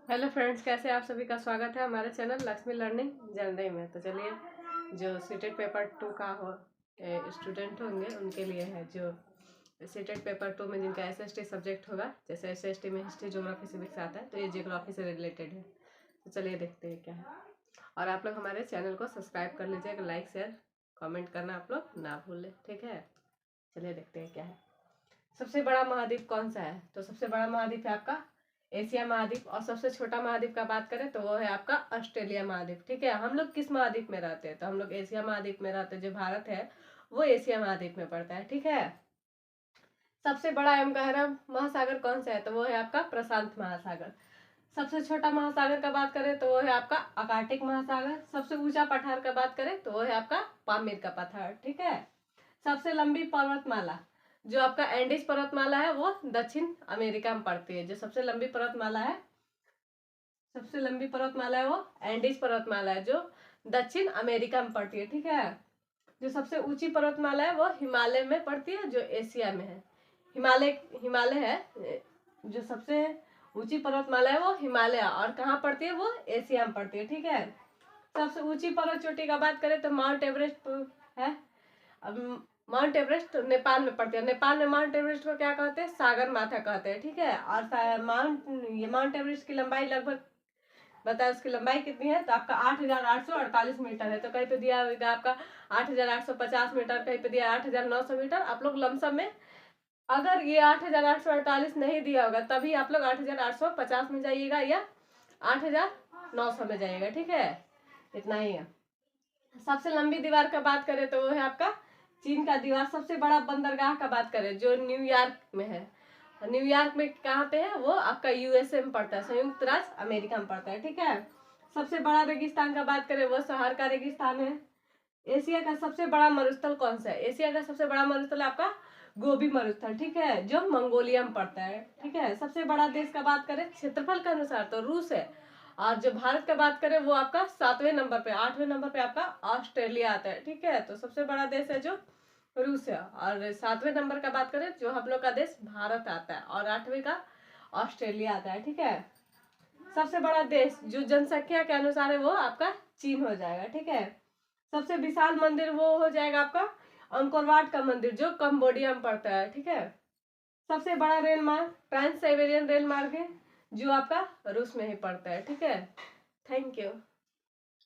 Hello friends, कैसे आप सभी का स्वागत है हमारे चैनल लक्ष्मी लर्निंग जर्नी में। तो चलिए, जो सीटेट पेपर 2 का स्टूडेंट होंगे उनके लिए है, जो सीटेट पेपर 2 में जिनका एसएसटी सब्जेक्ट होगा, जैसे एसएसटी में हिस्ट्री, ज्योग्राफी, सिविक्स आता है, तो ये ज्योग्राफी से रिलेटेड है। तो चलिए देखते हैं क्या है। और आप लोग हमारे चैनल को सब्सक्राइब कर लीजिएगा, लाइक शेयर कॉमेंट करना आप लोग ना भूलें, ठीक है। चलिए देखते हैं क्या है। सबसे बड़ा महाद्वीप कौन सा है? तो सबसे बड़ा महाद्वीप है आपका एशिया महाद्वीप। और सबसे छोटा महाद्वीप का बात करें तो वो है आपका ऑस्ट्रेलिया महाद्वीप, ठीक है। हम लोग किस महाद्वीप में रहते हैं? तो हम लोग एशिया महाद्वीप में रहते हैं। जो भारत है वो एशिया महाद्वीप में पड़ता है, ठीक है। सबसे बड़ा एवं गहरा महासागर कौन सा है? तो वो है आपका प्रशांत महासागर। सबसे छोटा महासागर का बात करें तो वो है आपका आर्कटिक महासागर। सबसे ऊंचा पठार का बात करें तो वो है आपका पामीर का पठार, ठीक है। सबसे लंबी पर्वतमाला, जो आपका एंडीज पर्वतमाला है, वो दक्षिण अमेरिका में पड़ती है। जो सबसे लंबी पर्वतमाला है, वो एंडीज पर्वतमाला है, जो दक्षिण अमेरिका में पड़ती है, ठीक है। जो सबसे ऊंची पर्वतमाला है वो हिमालय में पड़ती है, जो एशिया में है। हिमालय है, जो सबसे ऊंची पर्वतमाला है वो हिमालय, और कहाँ पड़ती है? वो एशिया में पड़ती है, ठीक है। सबसे ऊंची पर्वत चोटी का बात करें तो माउंट एवरेस्ट है। अब माउंट एवरेस्ट नेपाल में पड़ती है। नेपाल में माउंट एवरेस्ट को क्या कहते हैं? सागर माथा कहते हैं, ठीक है। और माउंट एवरेस्ट की लंबाई लगभग, बताए उसकी लंबाई कितनी है? तो आपका 8,848 मीटर है। तो कहीं पे दिया होगा आपका 8,850 मीटर, कहीं पे दिया 8,900 मीटर। आप लोग लमसम में, अगर ये 8,848 नहीं दिया होगा तभी आप लोग 8,850 में जाइएगा या 8,900 में जाइएगा, ठीक है। इतना ही है। सबसे लंबी दीवार का बात करें तो वो है आपका चीन का दीवार। सबसे बड़ा बंदरगाह का बात करें जो न्यूयॉर्क में है। न्यूयॉर्क में कहाँ पे है? वो आपका यूएसए में पड़ता है, संयुक्त राज्य अमेरिका में पड़ता है, ठीक है। सबसे बड़ा रेगिस्तान का बात करें वो सहार का रेगिस्तान है। एशिया का सबसे बड़ा मरुस्थल कौन सा है? एशिया का सबसे बड़ा मरुस्थल आपका गोबी मरुस्थल, ठीक है, जो मंगोलिया में पड़ता है, ठीक है। सबसे बड़ा देश का बात करें क्षेत्रफल के अनुसार तो रूस है। और जो भारत का बात करें वो आपका 7वें नंबर पे, 8वें नंबर पे आपका ऑस्ट्रेलिया आता है, ठीक है। तो सबसे बड़ा देश है जो रूस है, और 7वें नंबर का बात करें जो हम लोग का देश भारत आता है, और 8वें का ऑस्ट्रेलिया आता है, ठीक है। सबसे बड़ा देश जो जनसंख्या के अनुसार है वो आपका चीन हो जाएगा, ठीक है। सबसे विशाल मंदिर वो हो जाएगा आपका अंकोर वाट का मंदिर, जो कंबोडिया में पड़ता है, ठीक है। सबसे बड़ा रेल मार्ग ट्रांस साइबेरियन रेल मार्ग है, जो आपका रूस में ही पड़ता है, ठीक है। Thank you.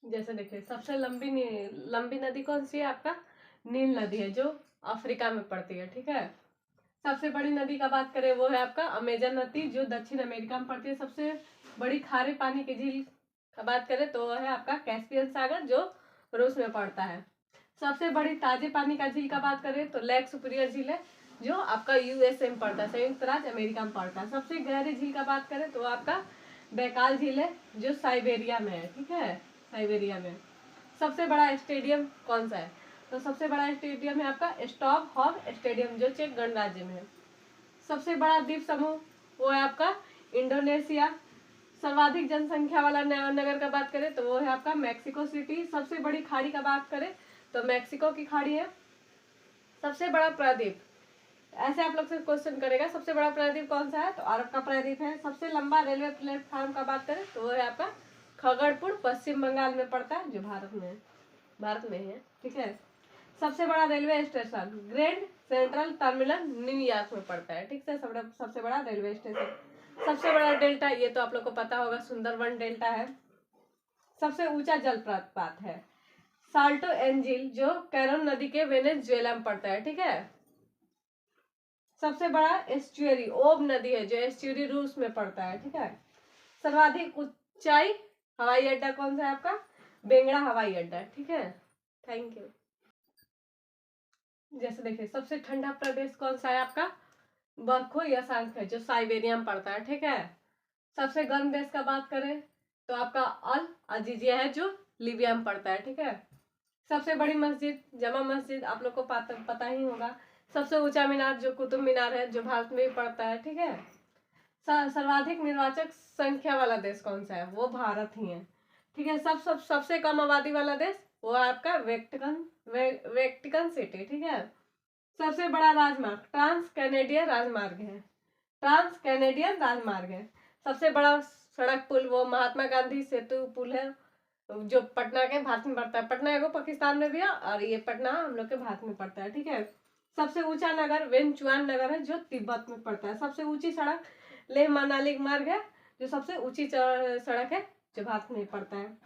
जैसे देखिए, सबसे लंबी नदी कौन सी है? आपका नील नदी है, जो अफ्रीका में पड़ती है, ठीक है। सबसे बड़ी नदी का बात करें वो है आपका अमेजन नदी, जो दक्षिण अमेरिका में पड़ती है। सबसे बड़ी खारे पानी की झील का बात करें तो वो है आपका कैस्पियन सागर, जो रूस में पड़ता है। सबसे बड़ी ताजे पानी का झील का बात करें तो लेक सुपीरियर झील है, जो आपका यूएसए में पड़ता है, संयुक्त राज्य अमेरिका में पड़ता है। सबसे गहरी झील का बात करें तो आपका बैकाल झील है, जो साइबेरिया में है, ठीक है, साइबेरिया में। सबसे बड़ा स्टेडियम कौन सा है? तो सबसे बड़ा स्टेडियम है आपका स्टॉकहोम स्टेडियम, जो चेक गणराज्य में है। सबसे बड़ा द्वीप समूह वो है आपका इंडोनेशिया। सर्वाधिक जनसंख्या वाला नगर का बात करें तो वो है आपका मैक्सिको सिटी। सबसे बड़ी खाड़ी का बात करें तो मैक्सिको की खाड़ी है। सबसे बड़ा प्रायद्वीप, ऐसे आप लोग से क्वेश्चन करेगा, सबसे बड़ा प्रायद्वीप कौन सा है? तो अरब का प्रायद्वीप है। सबसे लंबा रेलवे प्लेटफॉर्म का बात करें तो वो है आपका खगड़पुर, पश्चिम बंगाल में पड़ता है, जो भारत में है, ठीक है। सबसे बड़ा railway station grand central terminal New York में पड़ता है, ठीक है। सबसे बड़ा रेलवे स्टेशन। सबसे बड़ा डेल्टा, ये तो आप लोग को पता होगा, सुंदरवन डेल्टा है। सबसे ऊंचा जलप्रपात है साल्टो एंजिल, जो कैरोन नदी के वेनेजुएला में पड़ता है, ठीक है। सबसे बड़ा एस्चुअरी ओब नदी है, जो एस्चुअरी रूस में पड़ता है, ठीक है। सर्वाधिक ऊंचाई हवाई अड्डा कौन सा है? आपका बेंगड़ा हवाई अड्डा, ठीक है। Thank you. जैसे देखिए, सबसे ठंडा प्रदेश कौन सा है? आपका बर्खो यशांक है, जो साइबेरिया में पड़ता है, ठीक है। सबसे गर्म देश का बात करें तो आपका अल अजीजिया है, जो लीबिया में पड़ता है, ठीक है। सबसे बड़ी मस्जिद जमा मस्जिद, आप लोग को पता ही होगा। सबसे ऊंचा मीनार जो कुतुब मीनार है, जो भारत में ही पड़ता है, ठीक है। सर्वाधिक निर्वाचक संख्या वाला देश कौन सा है? वो भारत ही है, ठीक है। सबसे कम आबादी वाला देश वो है आपका वेटिकन सिटी, ठीक है। सबसे बड़ा राजमार्ग ट्रांस कैनेडियन राजमार्ग है, ट्रांस कैनेडियन राजमार्ग है। सबसे बड़ा सड़क पुल वो महात्मा गांधी सेतु पुल है, जो पटना के भारत में पड़ता है। पटना एगो पाकिस्तान में भी है और ये पटना हम लोग के भारत में पड़ता है, ठीक है। सबसे ऊंचा नगर वेनचुआन नगर है, जो तिब्बत में पड़ता है। सबसे ऊंची सड़क लेह मनाली मार्ग है, जो सबसे ऊंची सड़क है, जो भारत में पड़ता है।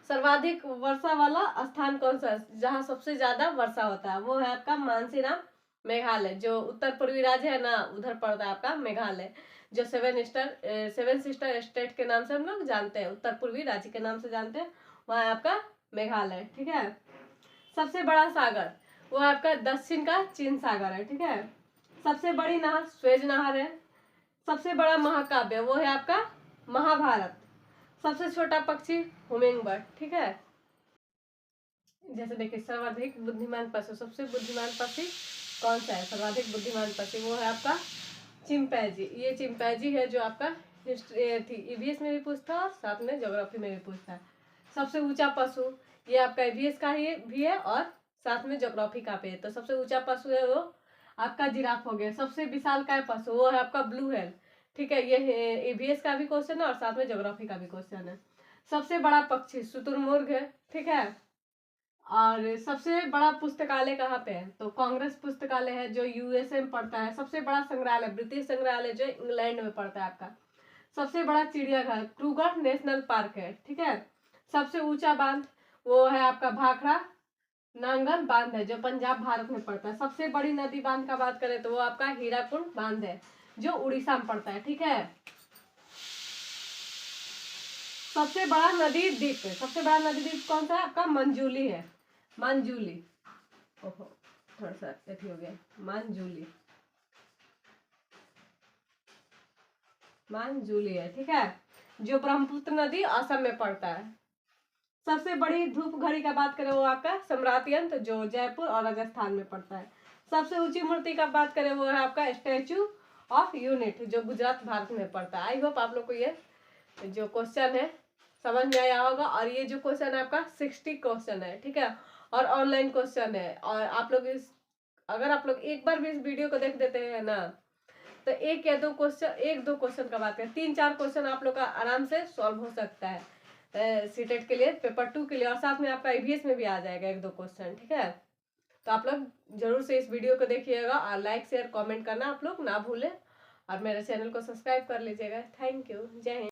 सर्वाधिक वर्षा वाला स्थान कौन सा है, जहाँ सबसे ज्यादा वर्षा होता है? वो है आपका मानसीराम मेघालय, जो उत्तर पूर्वी राज्य है ना, उधर पड़ता है आपका मेघालय, जो सेवन सिस्टर स्टेट के नाम से हम लोग जानते हैं, उत्तर पूर्वी राज्य के नाम से जानते हैं, वहाँ है आपका मेघालय, ठीक है। सबसे बड़ा सागर वो आपका दक्षिण का चीन सागर है, ठीक है। सबसे बड़ी नहर स्वेज नहर है। सबसे बड़ा महाकाव्य वो है आपका महाभारत। सबसे छोटा पक्षी हुमिंग बर्ड, ठीक है। जैसे देखिए सर्वाधिक बुद्धिमान पशु, सबसे बुद्धिमान पक्षी कौन सा है? सर्वाधिक बुद्धिमान पक्षी वो है आपका चिंपैंजी। ये चिंपैंजी है, जो आपका हिस्ट्री थी ईवीएस में भी पूछता है और साथ में ज्योग्राफी में भी पूछता है। सबसे ऊंचा पशु ये आपका ईवीएस का ही भी है और साथ में ज्योग्राफी का भी है। तो सबसे ऊंचा पशु है वो आपका जिराफ हो गया। सबसे विशालकाय पशु वो है आपका ब्लू व्हेल, ठीक है। ये ईवीएस का भी क्वेश्चन है और साथ में ज्योग्राफी का भी क्वेश्चन है। सबसे बड़ा पक्षी शुतुरमुर्ग है, ठीक है। और सबसे बड़ा पुस्तकालय कहाँ पे है? तो कांग्रेस पुस्तकालय है, जो यूएसए में पड़ता है। सबसे बड़ा संग्रहालय ब्रिटिश संग्रहालय, जो इंग्लैंड में पड़ता है आपका। सबसे बड़ा चिड़ियाघर क्रूगर नेशनल पार्क है, ठीक है। सबसे ऊंचा बांध वो है आपका भाखड़ा नांगल बांध है, जो पंजाब भारत में पड़ता है। सबसे बड़ी नदी बांध का बात करें तो वो आपका हीराकुंड बांध है, जो उड़ीसा में पड़ता है, ठीक है। सबसे बड़ा नदी द्वीप है, सबसे बड़ा नदी द्वीप कौन सा है? आपका मंजूली है, मंजूली। ओहो थोड़ा सा ऐसी हो गया, मंजूली, मंजूली है, ठीक है, जो ब्रह्मपुत्र नदी असम में पड़ता है। सबसे बड़ी धूप घड़ी का बात करें वो आपका सम्राट यंत्र, जो जयपुर और राजस्थान में पड़ता है। सबसे ऊंची मूर्ति का बात करें वो है आपका स्टैचू ऑफ यूनिट, जो गुजरात भारत में पड़ता है। आई होप आप लोग को ये जो क्वेश्चन है समझ में आया होगा। और ये जो क्वेश्चन है आपका 60 क्वेश्चन है, ठीक है, और ऑनलाइन क्वेश्चन है। और आप लोग अगर आप लोग एक बार भी इस वीडियो को देख देते हैं ना, तो एक या दो क्वेश्चन, एक दो क्वेश्चन का बात करें, 3-4 क्वेश्चन आप लोग का आराम से सॉल्व हो सकता है सीटेट के लिए, पेपर 2 के लिए, और साथ में आपका ईवीएस में भी आ जाएगा 1-2 क्वेश्चन, ठीक है। तो आप लोग जरूर से इस वीडियो को देखिएगा और लाइक शेयर कमेंट करना आप लोग ना भूलें, और मेरे चैनल को सब्सक्राइब कर लीजिएगा। थैंक यू, जय हिंद।